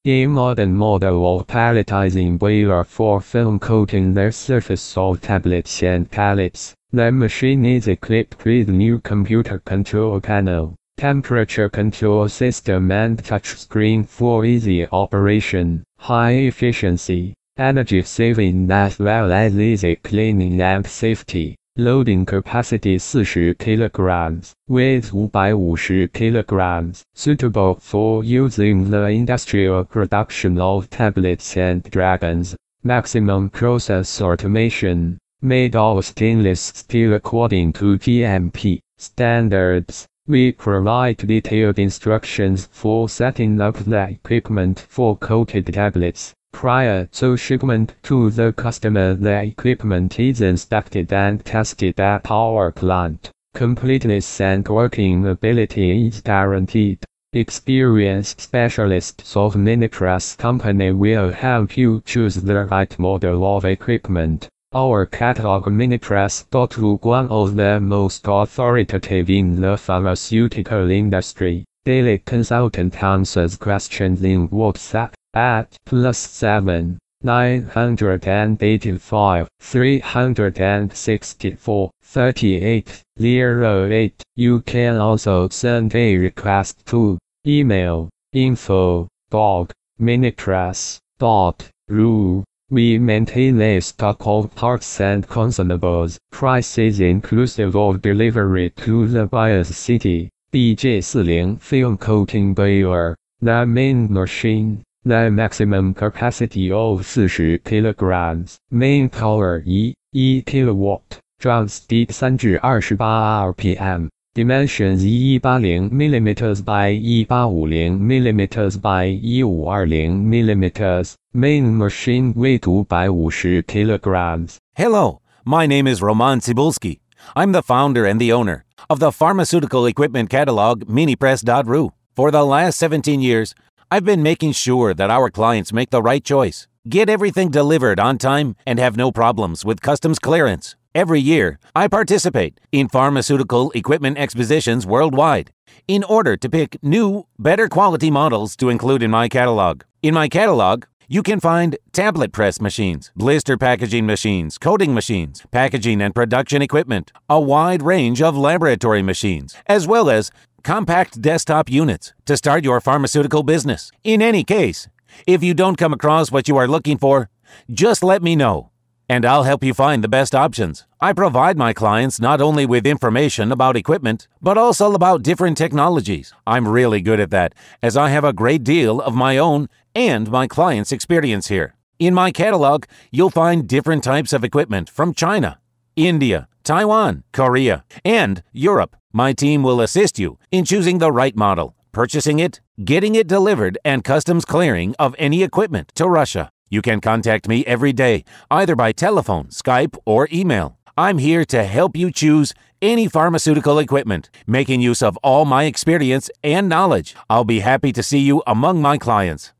A modern model of palletizing boiler for film coating their surface of tablets and pallets. The machine is equipped with new computer control panel, temperature control system and touchscreen for easy operation, high efficiency, energy saving as well as easy cleaning and safety. Loading capacity 40 kilograms, weight 550 kilograms, suitable for using the industrial production of tablets and dragons. Maximum process automation, made of stainless steel according to GMP standards. We provide detailed instructions for setting up the equipment for coated tablets. Prior to shipment to the customer, the equipment is inspected and tested at our plant. Completeness and working ability is guaranteed. Experienced specialists of Minipress company will help you choose the right model of equipment. Our catalog Minipress.ru, one of the most authoritative in the pharmaceutical industry. Daily consultant answers questions in WhatsApp at +7 985 364 38 08. You can also send a request to email info.minipress.ru. We maintain a stock of parts and consumables, prices inclusive of delivery to the buyer's city. BG-40 film coating boiler. The main machine. The maximum capacity of 40 kilograms. Main power 1 kilowatt. Drum speed 3 至28 RPM. Dimensions 1180 mm by 1850 mm by 1520 mm. Main machine weight 550 kilograms. Hello, my name is RomanTsibulsky. I'm the founder and the owner of the pharmaceutical equipment catalog Minipress.ru. For the last 17 years, I've been making sure that our clients make the right choice, get everything delivered on time, and have no problems with customs clearance. Every year, I participate in pharmaceutical equipment expositions worldwide in order to pick new, better quality models to include in my catalog. In my catalog, you can find tablet press machines, blister packaging machines, coating machines, packaging and production equipment, a wide range of laboratory machines, as well as compact desktop units to start your pharmaceutical business. In any case, if you don't come across what you are looking for, just let me know, and I'll help you find the best options. I provide my clients not only with information about equipment, but also about different technologies. I'm really good at that, as I have a great deal of my own and my clients' experience here. In my catalog, you'll find different types of equipment from China, India, Taiwan, Korea, and Europe. My team will assist you in choosing the right model, purchasing it, getting it delivered, and customs clearing of any equipment to Russia. You can contact me every day, either by telephone, Skype, or email. I'm here to help you choose any pharmaceutical equipment, making use of all my experience and knowledge. I'll be happy to see you among my clients.